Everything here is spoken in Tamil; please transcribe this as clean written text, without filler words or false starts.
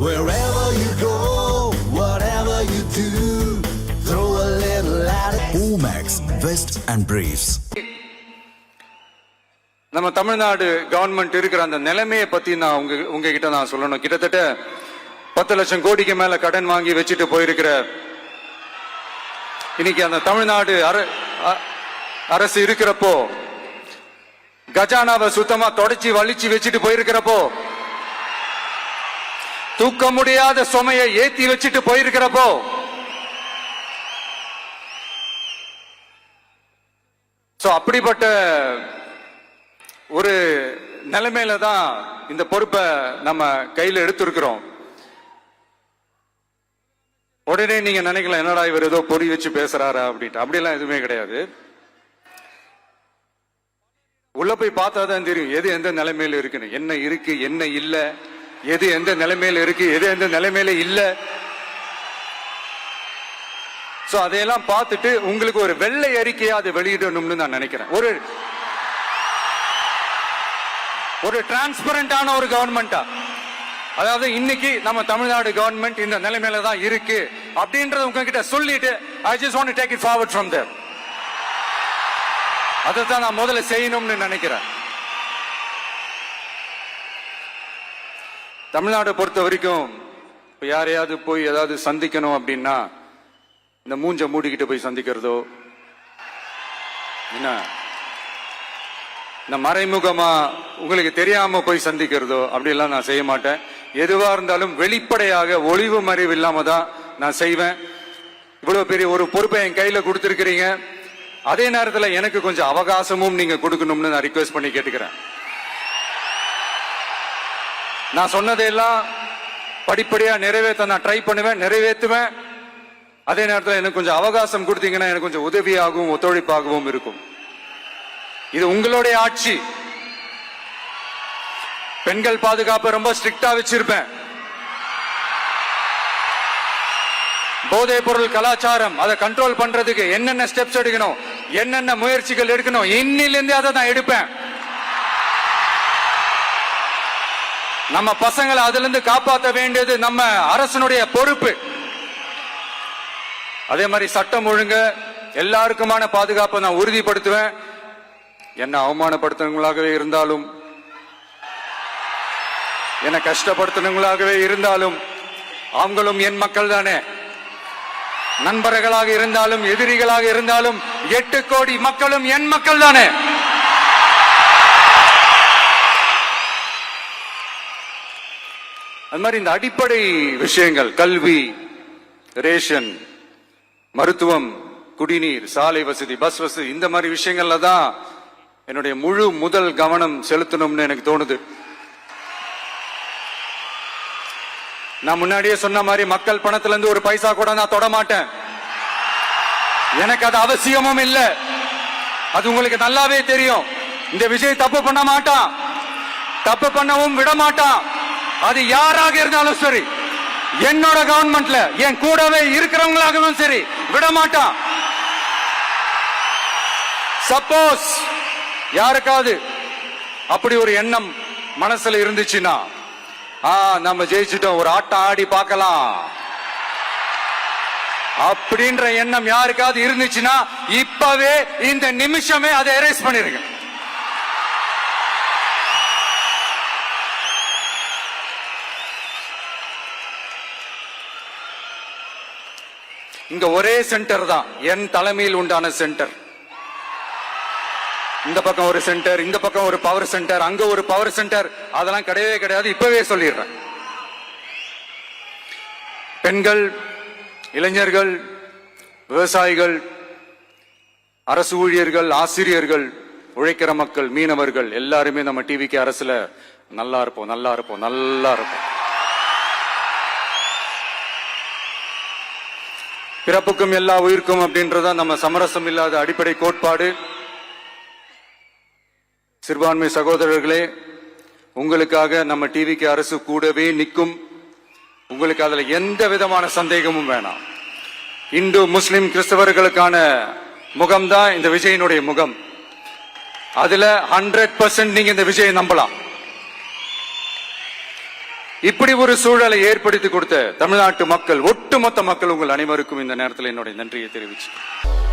Wherever you go, whatever you do, throw a little at it. Omax, Vest and Briefs. நம்ம தமிழ்நாடு கவர்மெண்ட் இருக்கிற அந்த நிலைமையை பத்தி நான் உங்ககிட்ட நான் சொல்லணும். கிட்டத்தட்ட 10 லட்சம் கோடிக்கு மேல கடன் வாங்கி வச்சுட்டு போயிருக்கிற இன்னைக்கு அந்த தமிழ்நாடு அரசு இருக்கிறப்போ, கஜானாவை சுத்தமா தொடச்சி வலிச்சு வச்சுட்டு போயிருக்கிறப்போ, தூக்க முடியாத சுமையை ஏத்தி வச்சுட்டு போயிருக்கிறப்போ, அப்படிப்பட்ட ஒரு நிலைமையில தான் இந்த பொறுப்பை நம்ம கையில எடுத்திருக்கிறோம். உடனே நீங்க நினைக்கலாம், என்னடா இவர் ஏதோ பொறி வச்சு பேசுறாரா அப்படின்ட்டு. அப்படியெல்லாம் எதுவுமே கிடையாது. உள்ள போய் பார்த்தாதான் தெரியும் எது எந்த நிலைமையில இருக்குன்னு, என்ன இருக்கு என்ன இல்ல, எது எந்த நிலைமையில இருக்கு எது எந்த நிலைமையில இல்ல. சோ அதையெல்லாம் பார்த்துட்டு உங்களுக்கு ஒரு வெள்ளை அறிக்கையா அதை வெளியிடணும்னு நான் நினைக்கிறேன். ஒரு டிரான்ஸ்பரண்டான ஒரு கவர்மெண்டா, அதாவது இன்னைக்கு நம்ம தமிழ்நாடு கவர்மெண்ட் இந்த நிலைமையில தான் இருக்கு அப்படின்றத உங்ககிட்ட சொல்லிட்டு I just want to take it forward from there. அதைத்தான் நான் முதல்ல செய்யணும்னு நினைக்கிறேன். தமிழ்நாட்டை பொறுத்த வரைக்கும் யாரையாவது போய் ஏதாவது சந்திக்கணும் அப்படின்னா இந்த மூஞ்ச மூடிக்கிட்டு போய் சந்திக்கிறதோ, என்ன இந்த மறைமுகமா உங்களுக்கு தெரியாம போய் சந்திக்கிறதோ அப்படிலாம் நான் செய்ய மாட்டேன். எதுவா இருந்தாலும் வெளிப்படையாக ஒளிவு மறைவு இல்லாம தான் நான் செய்வேன். இவ்வளவு பெரிய ஒரு பொறுப்பை என் கையில கொடுத்திருக்கிறீங்க, அதே நேரத்தில் எனக்கு கொஞ்சம் அவகாசமும் நீங்க கொடுக்கணும்னு நான் ரிக்வெஸ்ட் பண்ணி கேட்டுக்கிறேன். நான் சொன்னதையெல்லாம் படிப்படியா நிறைவேற்ற நான் ட்ரை பண்ணுவேன், நிறைவேற்றுவேன். அதே நேரத்தில் எனக்கு கொஞ்சம் அவகாசம் கொடுத்தீங்கன்னா எனக்கு கொஞ்சம் உதவியாகவும் ஒத்துழைப்பாகவும் இருக்கும். இது உங்களுடைய ஆட்சி. பெண்கள் பாதுகாப்பை ரொம்ப ஸ்ட்ரிக்டா வச்சிருப்பேன். போதைப் பொருள் கலாச்சாரம் அதை கண்ட்ரோல் பண்றதுக்கு என்னென்ன ஸ்டெப்ஸ் எடுக்கணும், என்னென்ன முயற்சிகள் எடுக்கணும், இன்னிலிருந்து அதை நான் எடுப்பேன். நம்ம பசங்களை அதுல இருந்து காப்பாற்ற வேண்டியது நம்ம அரசனுடைய பொறுப்பு. அதே மாதிரி சட்டம் ஒழுங்கு எல்லாருக்குமான பாதுகாப்பை நான் உறுதிப்படுத்துவேன். என்ன அவமானப்படுத்துறவங்களாகவே இருந்தாலும், என்ன கஷ்டப்படுத்துறவங்களாகவே இருந்தாலும், அவங்களும் என் மக்கள் தானே. நண்பர்களாக இருந்தாலும் எதிரிகளாக இருந்தாலும் 8 கோடி மக்களும் என் மக்கள் தானே. அது மாதிரி இந்த அடிப்படை விஷயங்கள், கல்வி, ரேஷன், மருத்துவம், குடிநீர், சாலை வசதி, பஸ் வசதி, இந்த மாதிரி விஷயங்கள்ல தான் என்னுடைய முதல் கவனம் செலுத்தணும்னு எனக்கு தோணுது. நான் முன்னாடியே சொன்ன மாதிரி மக்கள் பணத்துல இருந்து ஒரு பைசா கூட நான் தொட மாட்டேன். எனக்கு அது அவசியமும் இல்லை. அது உங்களுக்கு நல்லாவே தெரியும். இந்த விஜய் தப்பு பண்ண மாட்டான், தப்பு பண்ணவும் விட மாட்டான். அது யாராக இருந்தாலும் சரி, என்னோட கவர்மெண்ட்ல என் கூடவே இருக்கிறவங்களாகவும் சரி, விட மாட்டான். சப்போஸ் யாருக்காவது அப்படி ஒரு எண்ணம் மனசுல இருந்துச்சுன்னா, நம்ம ஜெயிச்சுட்டோம், ஒரு ஆட்டம் ஆடி பார்க்கலாம் அப்படின்ற எண்ணம் யாருக்காவது இருந்துச்சுன்னா இப்பவே இந்த நிமிஷமே அதை எரேஸ் பண்ணிருங்க. இங்க ஒரே சென்டர் தான், என் தலைமையில் உண்டான சென்டர். இந்த பக்கம் ஒரு சென்டர், இந்த பக்கம் ஒரு பவர் சென்டர், அங்க ஒரு பவர் சென்டர், அதெல்லாம் கிடையவே கிடையாது. இப்பவே சொல்லிடுறேன். பெண்கள், இளைஞர்கள், விவசாயிகள், அரசு ஊழியர்கள், ஆசிரியர்கள், உழைக்கிற மக்கள், மீனவர்கள் எல்லாருமே நம்ம டிவிக்கு அரசுல நல்லா இருப்போம், நல்லா இருப்போம், நல்லா இருப்போம். பிறப்புக்கும் எல்லா உயிர்க்கும் அப்படின்றத நம்ம சமரசம் இல்லாத அடிப்படை கோட்பாடு. சிறுபான்மை சகோதரர்களே, உங்களுக்காக நம்ம டிவிக்கு அரசு கூடவே நிற்கும். உங்களுக்கு அதுல எந்த விதமான சந்தேகமும் வேணாம். இந்து முஸ்லிம் கிறிஸ்தவர்களுக்கான முகம்தான் இந்த விஜயனுடைய முகம். அதுல 100% நீங்க இந்த விஜயை நம்பலாம். இப்படி ஒரு சூழலை ஏற்படுத்தி கொடுத்த தமிழ்நாட்டு மக்கள், ஒட்டுமொத்த மக்கள், உங்கள் அனைவருக்கும் இந்த நேரத்தில் என்னுடைய நன்றியை தெரிவிச்சுக்கிறேன்.